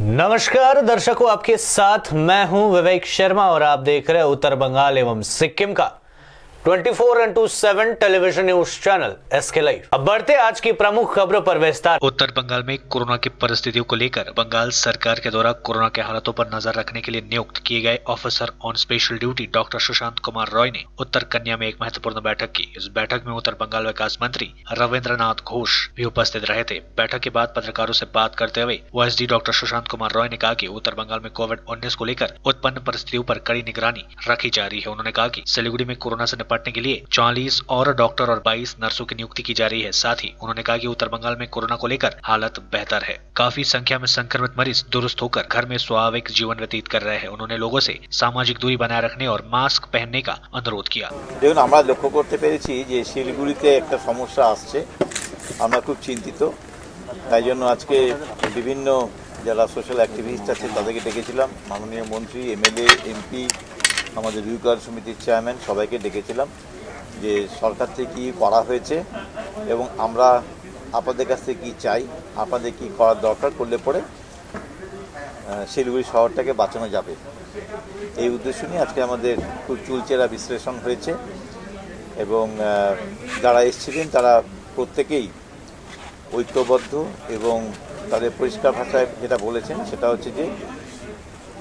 नमस्कार दर्शकों, आपके साथ मैं हूं विवेक शर्मा और आप देख रहे हैं उत्तर बंगाल एवं सिक्किम का 24x7 television news channel SK live. अब बढ़ते आज की प्रमुख खबरों पर विस्तार। उत्तर बंगाल में कोरोना की परिस्थितियों को लेकर बंगाल सरकार के द्वारा कोरोना के हालातों पर नजर रखने के लिए नियुक्त किए गए officer on special duty doctor Sushant Kumar Roy ने उत्तर कन्या में एक महत्वपूर्ण बैठक की। इस बैठक में उत्तर बंगाल विकास मंत्री रविंद्रनाथ घोष भी उपस्थित रहे थे। बैठक के बाद पत्रकारों से बात करते हुए ओएसडी डॉक्टर सुशांत कुमार रॉय ने कहा कि उत्तर बंगाल में कोविड-19 को लेकर उत्पन्न परिस्थितियों पर कड़ी निगरानी रखी जा रही है। उन्होंने कहा कि सिलीगुड़ी में कोरोना से निपटने के लिए 40 और डॉक्टर और 22 नर्सों की नियुक्ति की जा रही है। साथ ही उन्होंने कहा कि उत्तर बंगाल में कोरोना को लेकर हालत बेहतर है। काफी संख्या में संक्रमित मरीज दुरुस्त होकर घर में स्वाभाविक जीवन व्यतीत कर रहे हैं। उन्होंने लोगों से सामाजिक दूरी बनाए रखने और मास्क पहनने का अनुरोध किया। দেখুন, আমরা লক্ষ্য করতে পেরেছি যে শিলিগুড়িতে একটা সমস্যা আসছে। আমরা খুব চিন্তিত। তাই জন্য আজকে বিভিন্ন যারা সোশ্যাল অ্যাক্টিভিস্ট আছে তাদেরকে ডেকেছিলাম। মাননীয় মন্ত্রী, এমএলএ, এমপি, আমাদের রিভিউ সমিতির চেয়ারম্যান সবাইকে ডেকেছিলাম যে সরকার থেকে কী করা হয়েছে এবং আমরা আপনাদের কাছ থেকে কী চাই, আপনাদের কী করার দরকার, করলে পরে শিলিগুড়ি শহরটাকে বাঁচানো যাবে। এই উদ্দেশ্য নিয়ে আজকে আমাদের খুব চুলচেরা বিশ্লেষণ হয়েছে এবং যারা এসেছিলেন তারা প্রত্যেকেই ঐক্যবদ্ধ এবং তাদের পরিষ্কার ভাষায় যেটা বলেছেন সেটা হচ্ছে যে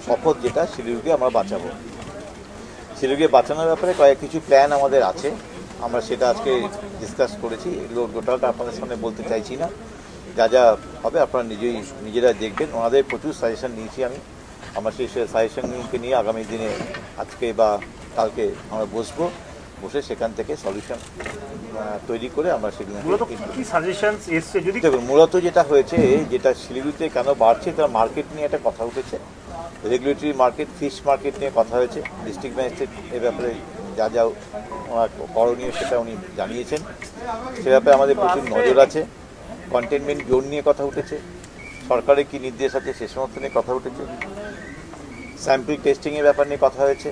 শপথ যেটা শিলিগুড়িকে আমরা বাঁচাবো। শিলিগুড়িকে বাঁচানোর ব্যাপারে কিছু প্ল্যান আমাদের আছে, আমরা সেটা আজকে ডিসকাস করেছি। এগুলো টোটালটা আপনাদের সামনে বলতে চাইছি না। যা যা হবে আপনারা নিজেরা দেখবেন। ওনাদের প্রচুর সাজেশন নিয়েছি আমরা সেই সাজেশনকে নিয়ে আগামী দিনে আজকে বা কালকে আমরা বসে সেখান থেকে সলিউশন তৈরি করে আমরা সেগুলো দেখুন। মূলত যেটা হয়েছে, যেটা শিলিগুড়িতে কেন বাড়ছে তার মার্কেট নিয়ে একটা কথা উঠেছে। রেগুলেটরি মার্কেট, ফিশ মার্কেট নিয়ে কথা হয়েছে। ডিস্ট্রিক্ট ম্যাজিস্ট্রেট এ ব্যাপারে যা যা ওনার করণীয় সেটা উনি জানিয়েছেন। সে ব্যাপারে আমাদের প্রচুর নজর আছে। কন্টেনমেন্ট জোন নিয়ে কথা উঠেছে, সরকারের কী নির্দেশ আছে সে সমস্ত নিয়ে কথা উঠেছে। স্যাম্পল টেস্টিংয়ের ব্যাপার নিয়ে কথা হয়েছে,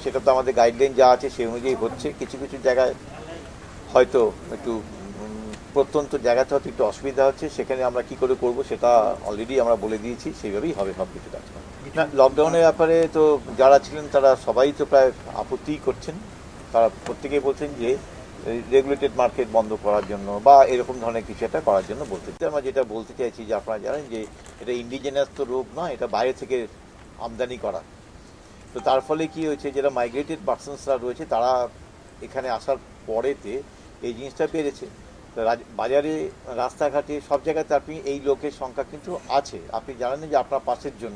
সেটা তো আমাদের গাইডলাইন যা আছে সেই অনুযায়ী হচ্ছে। কিছু কিছু জায়গায় হয়তো একটু প্রত্যন্ত জায়গাতে হয়তো একটু অসুবিধা হচ্ছে, সেখানে আমরা কী করে করব সেটা অলরেডি আমরা বলে দিয়েছি, সেইভাবেই হবে সব কিছু কাজ। না, লকডাউনের ব্যাপারে তো যারা ছিলেন তারা সবাই তো প্রায় আপত্তিই করছেন। তারা প্রত্যেকেই বলছেন যে রেগুলেটেড মার্কেট বন্ধ করার জন্য বা এরকম ধরনের কিছু একটা করার জন্য বলতে। আমরা যেটা বলতে চাইছি যে আপনারা জানেন যে এটা ইন্ডিজেনাস তো রোগ নয়, এটা বাইরে থেকে আমদানি করা। তো তার ফলে কি হয়েছে, যারা মাইগ্রেটেড পার্সনসরা রয়েছে তারা এখানে আসার পরেতে এই জিনিসটা বেড়েছে। তো বাজারে, রাস্তাঘাটে, সব জায়গাতে আপনি এই লোকের সংখ্যা কিন্তু আছে। আপনি জানেন যে আপনার পাশের জন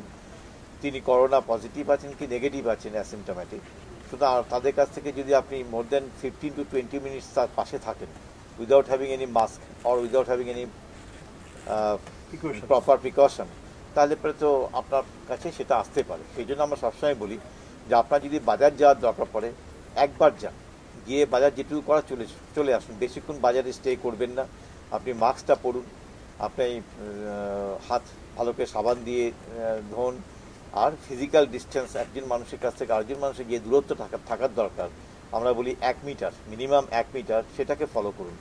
তিনি করোনা পজিটিভ আছেন কি নেগেটিভ আছেন, অ্যাসিমটোম্যাটিক। সুতরাং তাদের কাছ থেকে যদি আপনি মোর দেন 15 to 20 মিনিটস তার পাশে থাকেন without having any mask or without having any proper precaution, তাহলে পরে তো আপনার কাছে সেটা আসতে পারে। সেই জন্য আমরা সবসময় বলি যে আপনার যদি বাজার যাওয়ার দরকার পড়ে একবার যান, গিয়ে বাজার যেটুকু করা চলে আসুন। বেশিক্ষণ বাজারে স্টে করবেন না। আপনি মাস্কটা পরুন, আপনি হাত ভালো করে সাবান দিয়ে ধোন, আর ফিজিক্যাল ডিস্টেন্স একজন মানুষের কাছ থেকে আরেকজন মানুষের যে দূরত্ব থাকার দরকার, আমরা বলি 1 মিটার, মিনিমাম 1 মিটার, সেটাকে ফলো করুন।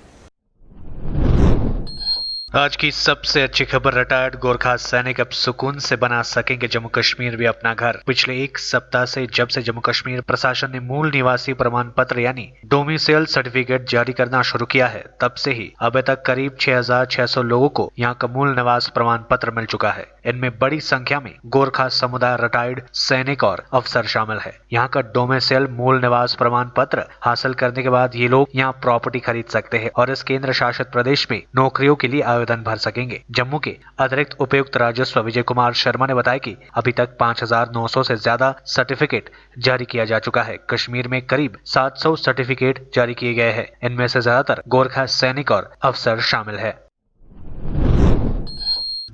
आज की सबसे अच्छी खबर, रिटायर्ड गोरखा सैनिक अब सुकून से बना सकेंगे जम्मू कश्मीर भी अपना घर। पिछले एक सप्ताह से जब से जम्मू कश्मीर प्रशासन ने मूल निवासी प्रमाण पत्र यानी डोमिसाइल सर्टिफिकेट जारी करना शुरू किया है, तब से ही अभी तक करीब 6,600 लोगों को यहाँ का मूल निवास प्रमाण पत्र मिल चुका है। इनमें बड़ी संख्या में गोरखा समुदाय, रिटायर्ड सैनिक और अफसर शामिल है। यहाँ का डोमिसाइल मूल निवास प्रमाण पत्र हासिल करने के बाद ये लोग यहाँ प्रॉपर्टी खरीद सकते हैं और इस केंद्र शासित प्रदेश में नौकरियों के लिए आवेदन भर सकेंगे। जम्मू के अतिरिक्त उपायुक्त राजस्व विजय कुमार शर्मा ने बताया कि अभी तक 5,900 से ज्यादा सर्टिफिकेट जारी किया जा चुका है। कश्मीर में करीब 700 सर्टिफिकेट जारी किए गए हैं। इनमें से ज्यादातर गोरखा सैनिक और अफसर शामिल है।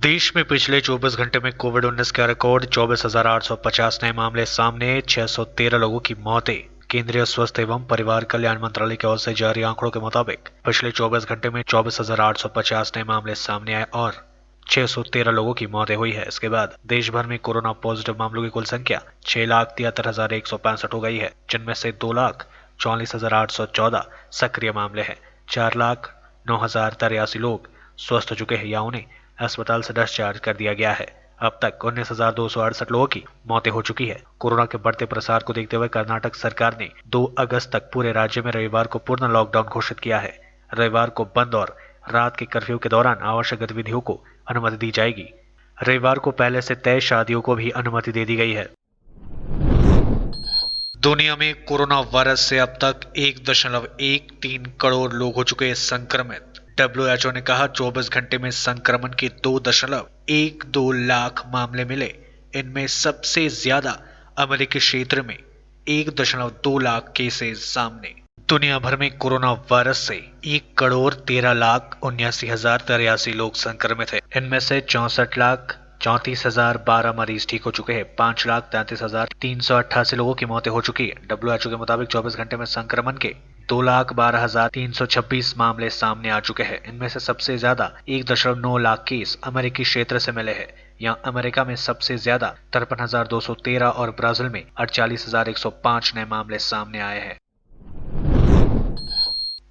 देश में पिछले 24 घंटे में कोविड-19 का रिकॉर्ड 24,850 नए मामले सामने, 613 लोगों की मौतें। केंद्रीय स्वास्थ्य एवं परिवार कल्याण मंत्रालय की ओर से जारी आंकड़ों के मुताबिक पिछले 24 घंटे में 24,850 नए मामले सामने आए और 613 लोगों की मौतें हुई है। इसके बाद देश भर में कोरोना पॉजिटिव मामलों की कुल संख्या 6,73,165 हो गई है, जिनमें से 2,44,814 सक्रिय मामले हैं। 4,09,083 लोग स्वस्थ हो चुके हैं या उन्हें अस्पताल से डिस्चार्ज कर दिया गया है। अब तक 19,268 लोगों की मौतें हो चुकी है। कोरोना के बढ़ते प्रसार को देखते हुए कर्नाटक सरकार ने 2 अगस्त तक पूरे राज्य में रविवार को पूर्ण लॉकडाउन घोषित किया है। रविवार को बंद और रात के कर्फ्यू के दौरान आवश्यक गतिविधियों को अनुमति दी जाएगी। रविवार को पहले से तय शादियों को भी अनुमति दे दी गई है। दुनिया में कोरोना वायरस से अब तक 1.13 करोड़ लोग हो चुके हैं संक्रमित। WHO ने कहा 24 घंटे में संक्रमण के 2.12 लाख मामले मिले। इनमें सबसे ज्यादा अमेरिकी क्षेत्र में 1.2 लाख केसेस सामने। दुनिया भर में कोरोना वायरस से 1,13,79,083 लोग संक्रमित हैं। इनमें से 64,34,012 मरीज ठीक हो चुके हैं। 5,33,388 लोगों की मौतें हो चुकी है। WHO के मुताबिक 24 घंटे में संक्रमण के 2,12,326 मामले सामने आ चुके हैं। इनमें से सबसे ज्यादा 1.9 लाख केस अमेरिकी क्षेत्र से मिले हैं। यहाँ अमेरिका में सबसे ज्यादा 53,213 और ब्राजील में 48,105 नए मामले सामने आए हैं।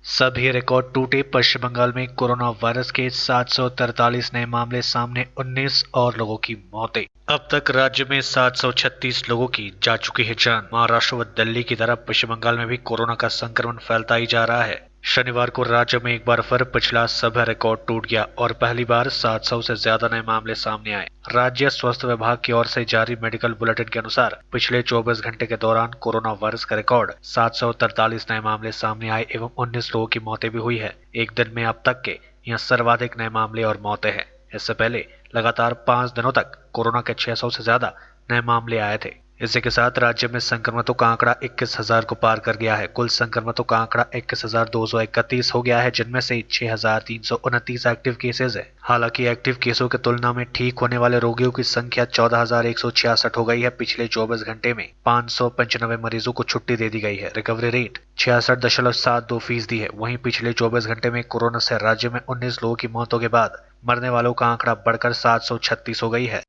सभी रिकॉर्ड टूटे। पश्चिम बंगाल में कोरोना वायरस के 743 नए मामले सामने, 19 और लोगों की मौतें। अब तक राज्य में 736 लोगों की जा चुकी है जान। महाराष्ट्र व दिल्ली की तरह पश्चिम बंगाल में भी कोरोना का संक्रमण फैलता ही जा रहा है। शनिवार को राज्य में एक बार फिर पिछला सभी रिकॉर्ड टूट गया और पहली बार 700 से ज्यादा नए मामले सामने आए। राज्य स्वास्थ्य विभाग की ओर से जारी मेडिकल बुलेटिन के अनुसार पिछले 24 घंटे के दौरान कोरोना वायरस का रिकॉर्ड 743 नए मामले सामने आए एवं 19 लोगों की मौतें भी हुई है। एक दिन में अब तक के यह सर्वाधिक नए मामले और मौतें हैं। इससे पहले लगातार 5 दिनों तक कोरोना के 600 से ज्यादा नए मामले आए थे। इसी के साथ राज्य में संक्रमितों का आंकड़ा 21,000 को पार कर गया है। कुल संक्रमितों का आंकड़ा 21,231 हो गया है, जिनमें से 6,329 एक्टिव केसेस है। हालांकि एक्टिव केसों की तुलना में ठीक होने वाले रोगियों की संख्या 14,166 हो गई है। पिछले 24 घंटे में 595 मरीजों को छुट्टी दे दी गई है। रिकवरी रेट 66.72% है। वहीं पिछले 24 घंटे में कोरोना से राज्य में 19 लोगों की मौतों के बाद मरने वालों का आंकड़ा बढ़कर 736 हो गई है।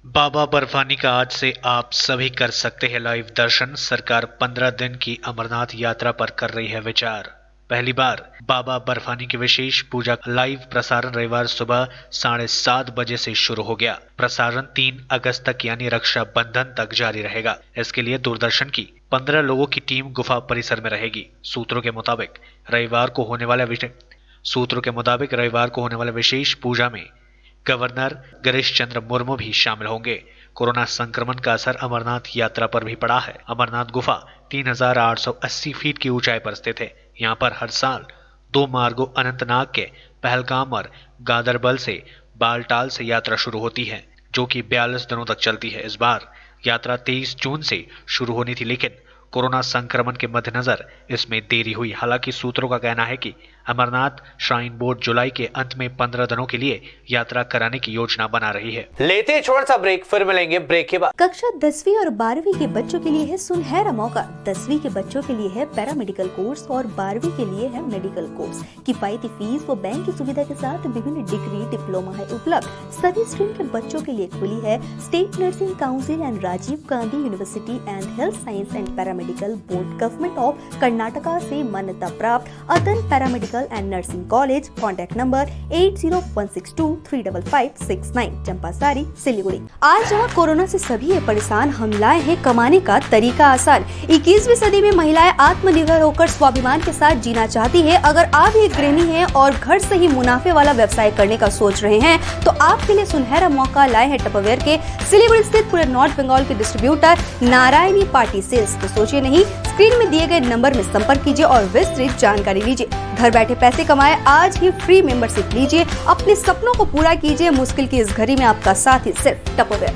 बाबा बर्फानी का आज से आप सभी कर सकते हैं लाइव दर्शन। सरकार 15 दिन की अमरनाथ यात्रा पर कर रही है विचार। पहली बार बाबा बर्फानी की विशेष पूजा लाइव प्रसारण रविवार सुबह 7:30 बजे से शुरू हो गया। प्रसारण 3 अगस्त तक यानी रक्षाबंधन तक जारी रहेगा। इसके लिए दूरदर्शन की 15 लोगों की टीम गुफा परिसर में रहेगी। सूत्रों के मुताबिक रविवार को होने वाले विशेष पूजा में गवर्नर गिरीश चंद्र मुर्मू भी शामिल होंगे। कोरोना संक्रमण का असर अमरनाथ यात्रा पर भी पड़ा है। अमरनाथ गुफा 3,880 फीट की ऊंचाई पर स्थित है। यहाँ पर हर साल 2 मार्गों अनंतनाग के पहलगाम और गादरबल से बालटाल से यात्रा शुरू होती है, जो कि 42 दिनों तक चलती है। इस बार यात्रा 23 जून से शुरू होनी थी, लेकिन कोरोना संक्रमण के मद्देनजर इसमें देरी हुई। हालांकि सूत्रों का कहना है कि अमरनाथ श्राइन बोर्ड जुलाई के अंत में 15 दिनों के लिए यात्रा कराने की योजना बना रही है। लेते हैं छोटा सा ब्रेक, फिर मिलेंगे ब्रेक के बाद। कक्षा 10वीं और 12वीं के बच्चों के लिए है सुनहरा मौका। 10वीं के बच्चों के लिए है पैरामेडिकल कोर्स और 12वीं के लिए है मेडिकल कोर्स। किफायती फीस व बैंक की सुविधा के साथ विभिन्न डिग्री डिप्लोमा है उपलब्ध। सभी स्ट्रीम के बच्चों के लिए खुली है state nursing council and Rajiv Gandhi university and health science and paramedical board government of Karnataka से मान्यता प्राप्त Atan paramedical and nursing college. Contact number 8016235569 Champasari Siliguri. आज जहाँ कोरोना से सभी है परेशान, हम लाए हैं कमाने का तरीका आसान। 21वीं सदी में महिलाएं आत्मनिर्भर होकर स्वाभिमान के साथ जीना चाहती है। अगर आप एक गृहिणी हैं और घर से ही मुनाफे वाला व्यवसाय करने का सोच रहे हैं तो आपके लिए सुनहरा मौका लाए हैं टपरवेयर के सिलीगुड़ी स्थित पूरे नॉर्थ बंगाल के डिस्ट्रीब्यूटर नारायणी पार्टी सेल्स। तो सोचिए नहीं, स्क्रीन में दिए गए नंबर में संपर्क कीजिए और विस्तृत जानकारी लीजिए। घर बैठे पैसे कमाए, आज ही फ्री मेंबरशिप लीजिए, अपने सपनों को पूरा कीजिए। मुश्किल की इस घड़ी में आपका साथ ही सिर्फ टपरवेयर।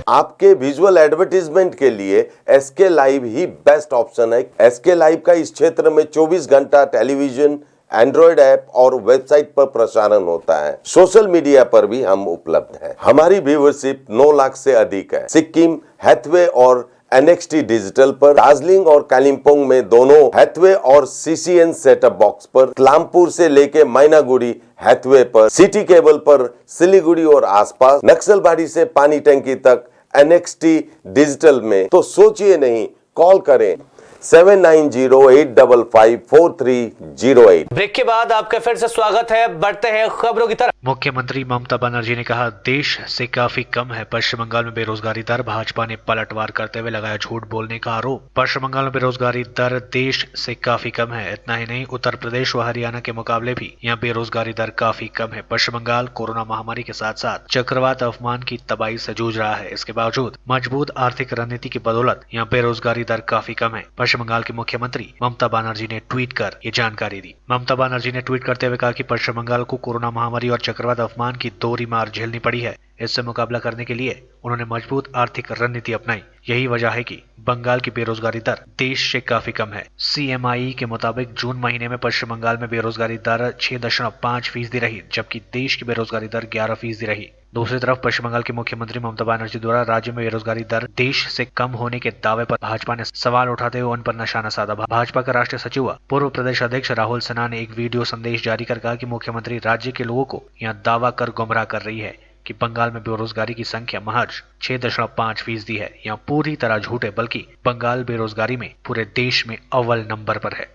आपके विजुअल एडवर्टीजमेंट के लिए एसके लाइव ही बेस्ट ऑप्शन है। एसके लाइव का इस क्षेत्र में 24 घंटा टेलीविजन, एंड्रॉइड ऐप और वेबसाइट पर प्रसारण होता है। सोशल मीडिया पर भी हम उपलब्ध हैं। हमारी व्यूवरशिप 9 लाख से अधिक है। सिक्किम, हैथवे और NXT डिजिटल पर, दार्जिलिंग और कालिम्पोंग में दोनों हैथवे और CCN सेटअप बॉक्स पर, क्लामपुर से लेके मैनागुड़ी हैथवे पर, सिटी केबल पर सिलीगुड़ी और आसपास, नक्सलबाड़ी से पानी टंकी तक NXT डिजिटल में। तो सोचिए नहीं, कॉल करें 7908554308। ब्रेक के बाद आपका फिर से स्वागत है। बढ़ते हैं खबरों की तरफ। मुख्यमंत्री ममता बनर्जी ने कहा, देश से काफी कम है पश्चिम बंगाल में बेरोजगारी दर। भाजपा ने पलटवार करते हुए लगाया झूठ बोलने का आरोप। पश्चिम बंगाल में बेरोजगारी दर देश से काफी कम है। इतना ही नहीं, उत्तर प्रदेश व हरियाणा के मुकाबले भी यहाँ बेरोजगारी दर काफी कम है। पश्चिम बंगाल कोरोना महामारी के साथ साथ चक्रवात अफमान की तबाही से जूझ रहा है। इसके बावजूद मजबूत आर्थिक रणनीति की बदौलत यहाँ बेरोजगारी दर काफी कम है। पश्चिम बंगाल की मुख्यमंत्री ममता बनर्जी ने ट्वीट कर ये जानकारी दी। ममता बनर्जी ने ट्वीट करते हुए कहा कि पश्चिम बंगाल को कोरोना महामारी और चक्रवात अफमान की दोहरी मार झेलनी पड़ी है। इससे मुकाबला करने के लिए उन्होंने मजबूत आर्थिक रणनीति अपनाई। यही वजह है कि बंगाल की बेरोजगारी दर देश से काफी कम है। CMI के मुताबिक जून महीने में पश्चिम बंगाल में बेरोजगारी दर 6.5% रही, जबकि देश की बेरोजगारी दर 11% रही। दूसरी तरफ पश्चिम बंगाल के मुख्यमंत्री ममता बनर्जी द्वारा राज्य में बेरोजगारी दर देश से कम होने के दावे पर भाजपा ने सवाल उठाते हुए उन पर निशाना साधा। भाजपा का राष्ट्रीय सचिव पूर्व प्रदेश अध्यक्ष राहुल सिन्हा ने एक वीडियो संदेश जारी कर कहा कि मुख्यमंत्री राज्य के लोगों को यहाँ दावा कर गुमराह कर रही है कि बंगाल में बेरोजगारी की संख्या महज 6.5% है। यहाँ पूरी तरह झूठ है, बल्कि बंगाल बेरोजगारी में पूरे देश में अव्वल नंबर पर है।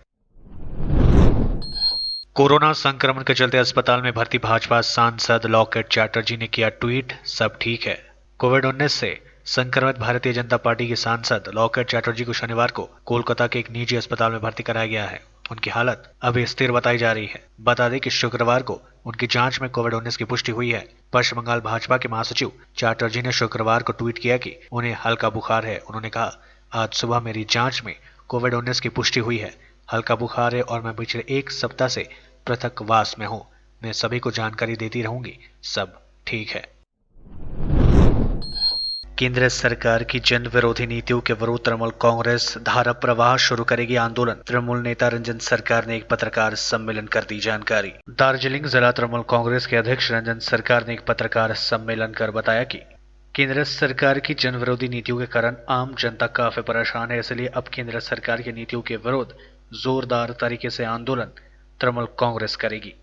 कोरोना संक्रमण के चलते अस्पताल में भर्ती भाजपा सांसद लॉकेट चैटर्जी ने किया ट्वीट, सब ठीक है। कोविड-19 से संक्रमित भारतीय जनता पार्टी के सांसद लॉकेट चैटर्जी को शनिवार को कोलकाता के एक निजी अस्पताल में भर्ती कराया गया है। उनकी हालत अभी स्थिर बताई जा रही है। बता दें कि शुक्रवार को उनकी जांच में कोविड-19 की पुष्टि हुई है। पश्चिम बंगाल भाजपा के महासचिव चैटर्जी ने शुक्रवार को ट्वीट किया कि उन्हें हल्का बुखार है। उन्होंने कहा, आज सुबह मेरी जांच में कोविड-19 की पुष्टि हुई है। हल्का बुखार है और मैं पिछले एक सप्ताह से पृथकवास में हूं। मैं सभी को जानकारी देती रहूंगी, सब ठीक है। केंद्र सरकार की जन विरोधी नीतियों के विरुद्ध तृणमूल कांग्रेस धारा प्रवाह शुरू करेगी आंदोलन। तृणमूल नेता रंजन सरकार ने एक पत्रकार सम्मेलन कर दी जानकारी। दार्जिलिंग जिला तृणमूल कांग्रेस के अध्यक्ष रंजन सरकार ने एक पत्रकार सम्मेलन कर बताया कि केंद्र सरकार की जन विरोधी नीतियों के कारण आम जनता काफी परेशान है, इसलिए अब केंद्र सरकार की नीतियों के विरुद्ध जोरदार तरीके से आंदोलन तृणमूल कांग्रेस करेगी।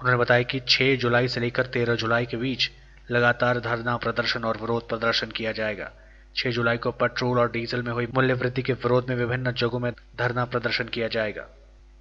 उन्होंने बताया कि 6 जुलाई से लेकर 13 जुलाई के बीच लगातार धरना प्रदर्शन और विरोध प्रदर्शन किया जाएगा। 6 जुलाई को पेट्रोल और डीजल में हुई मूल्य वृद्धि के विरोध में विभिन्न जगहों में धरना प्रदर्शन किया जाएगा।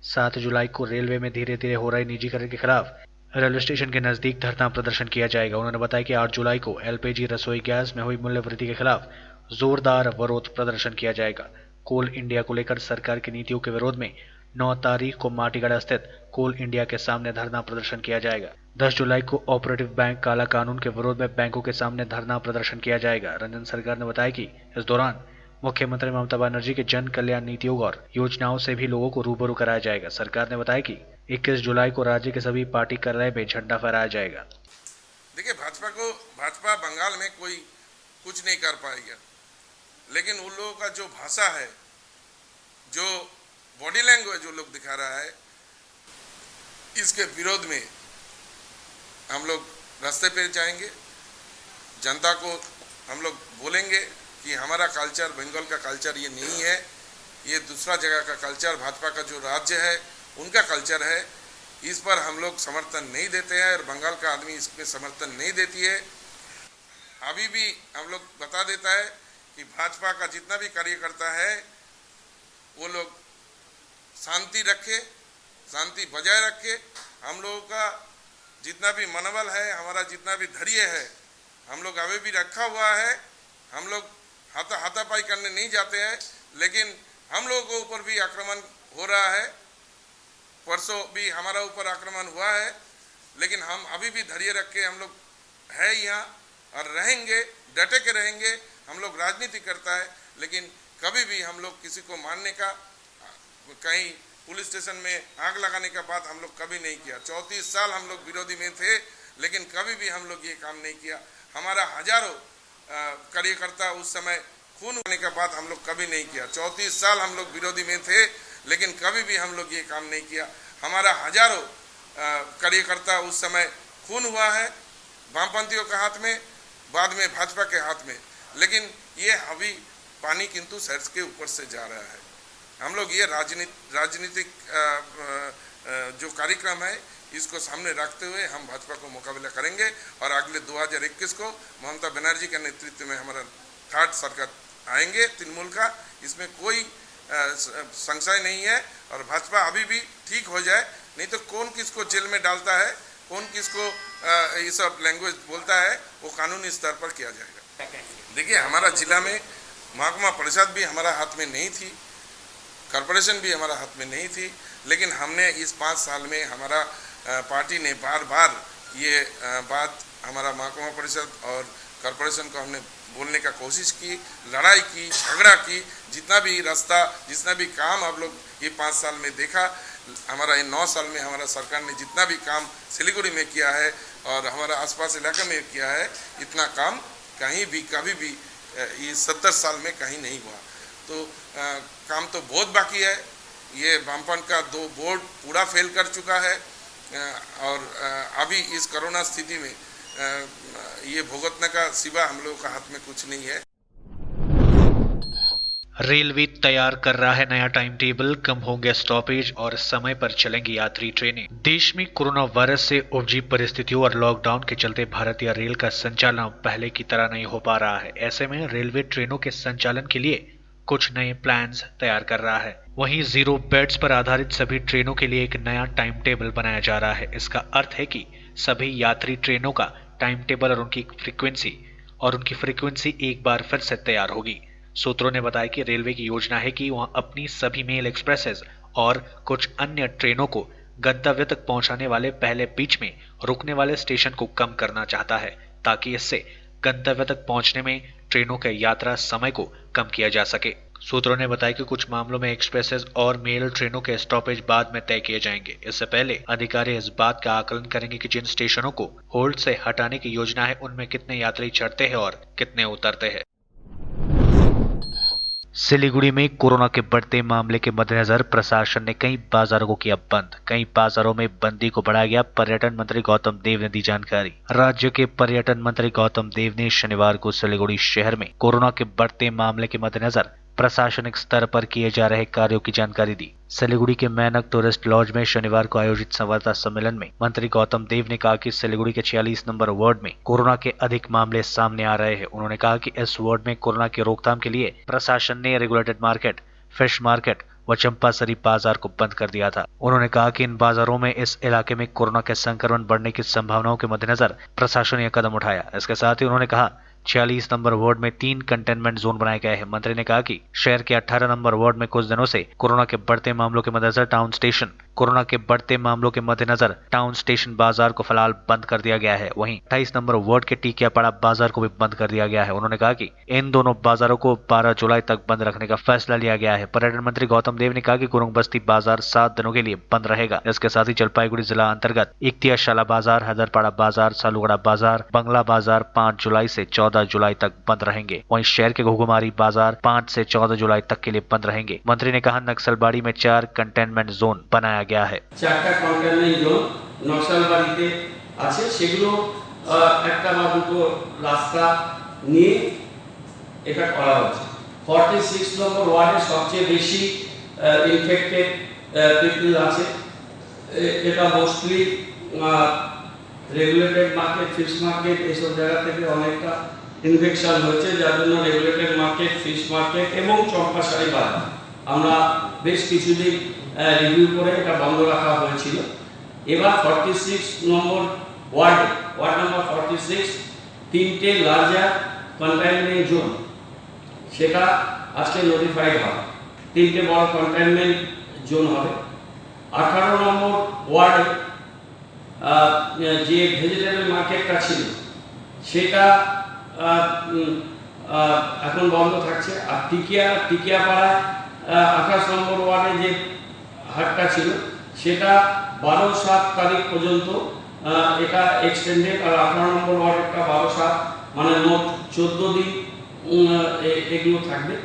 7 जुलाई को रेलवे में धीरे धीरे हो रहे निजीकरण के खिलाफ रेलवे स्टेशन के नजदीक धरना प्रदर्शन किया जाएगा। उन्होंने बताया कि 8 जुलाई को LPG रसोई गैस में हुई मूल्य वृद्धि के खिलाफ जोरदार विरोध प्रदर्शन किया जाएगा। कोल इंडिया को लेकर सरकार की नीतियों के विरोध में 9 तारीख को माटीगढ़ स्थित कोल इंडिया के सामने धरना प्रदर्शन किया जाएगा। 10 जुलाई को ऑपरेटिव बैंक काला कानून के विरोध में बैंकों के सामने धरना प्रदर्शन किया जाएगा। रंजन सरकार ने बताया कि इस दौरान मुख्यमंत्री ममता बनर्जी के जन कल्याण नीतियों और योजनाओं से भी लोगों को रूबरू कराया जाएगा। सरकार ने बताया कि 21 जुलाई को राज्य के सभी पार्टी कार्यालय में झंडा फहराया जाएगा। देखिए, भाजपा बंगाल में कोई कुछ नहीं कर पाएगा, लेकिन उन लोगों का जो भाषा है, जो बॉडी लैंग्वेज जो लोग दिखा रहा है, इसके विरोध में हम लोग रास्ते पे जाएंगे। जनता को हम लोग बोलेंगे कि हमारा कल्चर, बंगाल का कल्चर ये नहीं है, ये दूसरा जगह का कल्चर, भाजपा का जो राज्य है उनका कल्चर है। इस पर हम लोग समर्थन नहीं देते हैं और बंगाल का आदमी इस पर समर्थन नहीं देती है। अभी भी हम लोग बता देता है कि भाजपा का जितना भी कार्यकर्ता है वो लोग शांति रखे, शांति बजाय रखे। हम लोगों का जितना भी मनोबल है, हमारा जितना भी धैर्य है, हम लोग अभी भी रखा हुआ है। हम लोग हाथापाई करने नहीं जाते हैं, लेकिन हम लोगों के ऊपर भी आक्रमण हो रहा है। परसों भी हमारा ऊपर आक्रमण हुआ है, लेकिन हम अभी भी धैर्य रख के हम लोग है यहाँ और रहेंगे, डटे के रहेंगे। हम लोग राजनीति करता है, लेकिन कभी भी हम लोग किसी को मारने का, कहीं पुलिस स्टेशन में आग लगाने का बात हम लोग कभी नहीं किया। 34 साल हम लोग विरोधी में थे, लेकिन कभी भी हम लोग ये काम नहीं किया। हमारा हजारों कार्यकर्ता उस समय खून होने का बात हम लोग कभी नहीं किया। 34 साल हम लोग विरोधी में थे, लेकिन कभी भी हम लोग ये काम नहीं किया। हमारा हजारों कार्यकर्ता उस समय खून हुआ है, वामपंथियों के हाथ में, बाद में भाजपा के हाथ में, लेकिन ये अभी पानी किंतु सर के ऊपर से जा रहा है। हम लोग ये राजनीतिक जो कार्यक्रम है इसको सामने रखते हुए हम भाजपा को मुकाबला करेंगे और अगले 2021 को ममता बनर्जी के नेतृत्व में हमारा 3rd सरकार आएंगे तृणमूल का। इसमें कोई संशय नहीं है और भाजपा अभी भी ठीक हो जाए, नहीं तो कौन किसको जेल में डालता है, कौन किसको ये सब लैंग्वेज बोलता है, वो कानूनी स्तर पर किया जाएगा। देखिए, हमारा जिला में महकमा परिषद भी हमारा हाथ में नहीं थी, कॉरपोरेशन भी हमारा हाथ में नहीं थी, लेकिन हमने इस 5 साल में हमारा पार्टी ने बार बार ये बात हमारा महकमा परिषद और कॉरपोरेशन को हमने बोलने का कोशिश की, लड़ाई की, झगड़ा की, जितना भी रास्ता, जितना भी काम आप लोग ये 5 साल में देखा, हमारा ये 9 साल में हमारा सरकार ने जितना भी काम सिलीगुड़ी में किया है और हमारा आसपास इलाके में किया है, इतना काम कहीं भी कभी भी ये 70 साल में कहीं नहीं हुआ। तो काम तो बहुत बाकी है। ये वामपंथ का 2 बोर्ड पूरा फेल कर चुका है और अभी इस कोरोना स्थिति में ये भुगतने का सिवा हम लोगों का हाथ में कुछ नहीं है। रेलवे तैयार कर रहा है नया टाइम टेबल, कम होंगे स्टॉपेज और समय पर चलेंगी यात्री ट्रेनें। देश में कोरोना वायरस से उपजी परिस्थितियों और लॉकडाउन के चलते भारतीय रेल का संचालन पहले की तरह नहीं हो पा रहा है। ऐसे में रेलवे ट्रेनों के संचालन के लिए कुछ नए प्लान्स तैयार कर रहा है। वहीं 0 बेड्स पर आधारित सभी ट्रेनों के लिए एक नया टाइम टेबल बनाया जा रहा है। इसका अर्थ है कि सभी यात्री ट्रेनों का टाइम टेबल और उनकी फ्रीक्वेंसी एक बार फिर से तैयार होगी। सूत्रों ने बताया कि रेलवे की योजना है कि वह अपनी सभी मेल एक्सप्रेसेस और कुछ अन्य ट्रेनों को गंतव्य तक पहुंचाने वाले पहले बीच में रुकने वाले स्टेशन को कम करना चाहता है, ताकि इससे गंतव्य तक पहुंचने में ट्रेनों के यात्रा समय को कम किया जा सके। सूत्रों ने बताया कि कुछ मामलों में एक्सप्रेसेस और मेल ट्रेनों के स्टॉपेज बाद में तय किए जाएंगे। इससे पहले अधिकारी इस बात का आकलन करेंगे कि जिन स्टेशनों को होल्ड से हटाने की योजना है, उनमें कितने यात्री चढ़ते हैं और कितने उतरते हैं। सिलीगुड़ी में कोरोना के बढ़ते मामले के मद्देनजर प्रशासन ने कई बाजारों को किया बंद। कई बाजारों में बंदी को बढ़ाया गया। पर्यटन मंत्री गौतम देव ने दी जानकारी। राज्य के पर्यटन मंत्री गौतम देव ने शनिवार को सिलीगुड़ी शहर में कोरोना के बढ़ते मामले के मद्देनजर प्रशासनिक स्तर पर किए जा रहे कार्यों की जानकारी दी। सिलीगुड़ी के मैनक टूरिस्ट लॉज में शनिवार को आयोजित संवाददाता सम्मेलन में मंत्री गौतम देव ने कहा कि सिलीगुड़ी के 46 नंबर वार्ड में कोरोना के अधिक मामले सामने आ रहे हैं। उन्होंने कहा कि इस वार्ड में कोरोना की रोकथाम के लिए प्रशासन ने रेगुलेटेड मार्केट, फिश मार्केट व चंपासरी बाजार को बंद कर दिया था। उन्होंने कहा कि इन बाजारों में इस इलाके में कोरोना के संक्रमण बढ़ने की संभावनाओं के मद्देनजर प्रशासन ने यह कदम उठाया। इसके साथ ही उन्होंने कहा 46 नंबर वार्ड में 3 कंटेनमेंट जोन बनाए गए हैं। मंत्री ने कहा कि शहर के 18 नंबर वार्ड में कुछ दिनों से कोरोना के बढ़ते मामलों के मद्देनजर टाउन स्टेशन बाजार को फिलहाल बंद कर दिया गया है। वहीं 28 नंबर वार्ड के टीकियापाड़ा बाजार को भी बंद कर दिया गया है। उन्होंने कहा कि इन दोनों बाजारों को 12 जुलाई तक बंद रखने का फैसला लिया गया है। पर्यटन मंत्री गौतम देव ने कहा कि गुरुंग बस्ती बाजार 7 दिनों के लिए बंद रहेगा। इसके साथ ही जलपाईगुड़ी जिला अंतर्गत इख्तियारशाला बाजार, हैदरपाड़ा बाजार, सालूगढ़ा बाजार, बंगला बाजार 5 जुलाई से 14 जुलाई तक बंद रहेंगे। वहीं शहर के घुघुमारी बाजार 5 से 14 जुलाई तक के लिए बंद रहेंगे। मंत्री ने कहा नक्सलबाड़ी में 4 कंटेनमेंट जोन बनाया गया है। 4টা কন্টেইনমেন্ট জোন নকশালবাড়িতে আছে, সেগুলো একটা বা দুটো রাস্তা নিয়ে এটা করা হচ্ছে। 46 নম্বর ওয়ার্ডে সবচেয়ে বেশি ইনফেক্টেড পিপল আছে। এটা mostly regulated market, fish market এইসব জায়গা থেকে অনেকটা ইনফেকশন হয়েছে, যার জন্য রেগুলেটেড মার্কেট, ফিশ মার্কেট এবং চম্পাশাড়ি বাজার আমরা বেশ কিছুদিন রিভিউ করে এটা বন্ধ রাখা হয়েছিল। এবার 46 নম্বর ওয়ার্ড নাম্বার 46 3টে লার্জার কন্টেইনমেন্ট জোন, সেটা আজকে নোটিফাইড হবে। 3টে বড় কন্টেইনমেন্ট জোন হবে। 18 নম্বর ওয়ার্ডে যে ভেজিটেবল মার্কেটটা ছিল সেটা এখন বন্ধ থাকছে। আর টিকিয়াপাড়ায় 28 নম্বর ওয়ার্ডে যে হাটটা ছিল সেটা 12-7 তারিখ পর্যন্ত এটা এক্সটেন্ডেড। আর 18 নম্বর ওয়ার্ডেরটা 12-7 মানে মোট 14 দিন এগুলো থাকবে।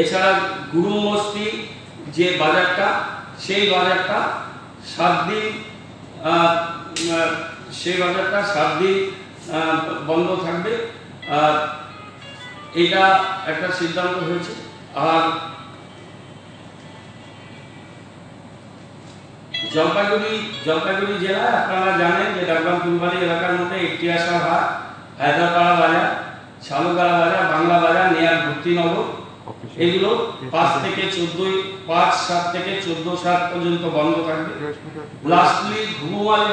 এছাড়া গুরুমস্তি যে বাজারটা, সেই বাজারটা 7 দিন বন্ধ থাকবে। এটা একটা সিদ্ধান্ত হয়েছে। আর জলপাইগুড়ি জেলায় আপনারা জানেন যে ডাকবাম ফুলবাড়ি এলাকার মধ্যে ইখতিয়ারশাহ হাট, হায়দ্রাপাড়া বাজার, সালুগাড়া বাজার, বাংলা বাজার, নেয়ার ভর্তিনগর এগুলো 5 থেকে 5/7 থেকে 14/7 পর্যন্ত বন্ধ থাকবে। লাস্টলি ঘুঘুমারি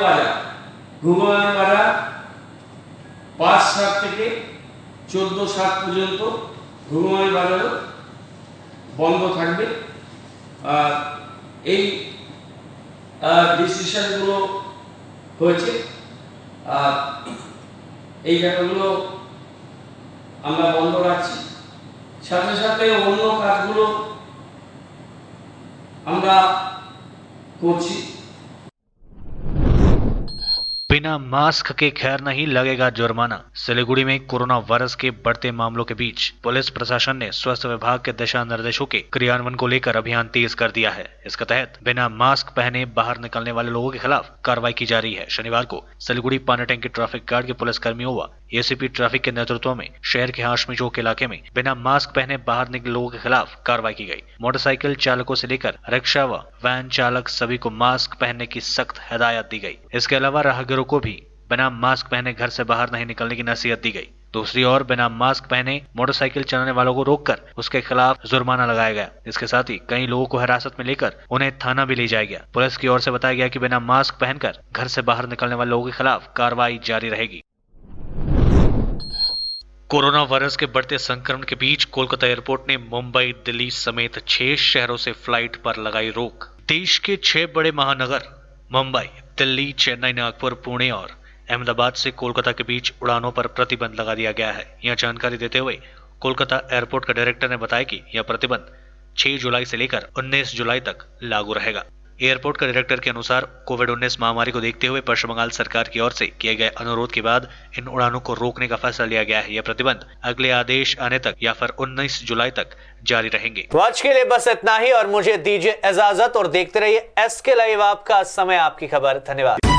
বাজার 5/7 থেকে 14/7 পর্যন্ত ঘুঘুমারি বাজার বন্ধ থাকবে। আর এই ডিসিশনগুলো হয়েছে, আর এই জায়গাগুলো আমরা বন্ধ রাখছি। সাথে সাথে অন্য কাজগুলো আমরা করছি। बिना मास्क के खैर नहीं लगेगा जुर्माना। सिलीगुड़ी में कोरोना वायरस के बढ़ते मामलों के बीच पुलिस प्रशासन ने स्वास्थ्य विभाग के दिशा निर्देशों के क्रियान्वयन को लेकर अभियान तेज कर दिया है। इसके तहत बिना मास्क पहने बाहर निकलने वाले लोगों के खिलाफ कार्रवाई की जा रही है। शनिवार को सिलीगुड़ी पानीटैंकी ट्रैफिक गार्ड के पुलिस कर्मियों व एसीपी ट्रैफिक के नेतृत्व में शहर के हाशमी चौक इलाके में बिना मास्क पहने बाहर निकले लोगों के खिलाफ कार्रवाई की गई। मोटरसाइकिल चालकों से लेकर रिक्शा व वैन चालक सभी को मास्क पहनने की सख्त हिदायत दी गई। इसके अलावा राहगीरों को भी बिना मास्क पहने घर से बाहर नहीं निकलने की नसीहत दी गई। दूसरी ओर बिना मास्क पहने मोटरसाइकिल चलाने वालों को रोककर उसके खिलाफ जुर्माना लगाया गया। इसके साथ ही कई लोगों को हिरासत में लेकर उन्हें थाना भी ले जाया गया। पुलिस की ओर से बताया गया कि बिना मास्क पहनकर घर से बाहर निकलने वाले लोगों के खिलाफ कार्रवाई जारी रहेगी। कोरोना वायरस के बढ़ते संक्रमण के बीच कोलकाता एयरपोर्ट ने मुंबई, दिल्ली समेत 6 शहरों से फ्लाइट पर लगाई रोक। देश के 6 बड़े महानगर मुंबई, दिल्ली, चेन्नई, नागपुर, पुणे और अहमदाबाद से कोलकाता के बीच उड़ानों पर प्रतिबंध लगा दिया गया है। यह जानकारी देते हुए कोलकाता एयरपोर्ट का डायरेक्टर ने बताया कि यह प्रतिबंध 6 जुलाई से लेकर 19 जुलाई तक लागू रहेगा। एयरपोर्ट के डायरेक्टर के अनुसार कोविड-19 महामारी को देखते हुए पश्चिम बंगाल सरकार की ओर से किए गए अनुरोध के बाद इन उड़ानों को रोकने का फैसला लिया गया है। यह प्रतिबंध अगले आदेश आने तक या फिर 19 जुलाई तक जारी रहेंगे। तो आज के लिए बस इतना ही और मुझे दीजिए इजाजत और देखते रहिए SK लाइव, आपका समय आपकी खबर। धन्यवाद।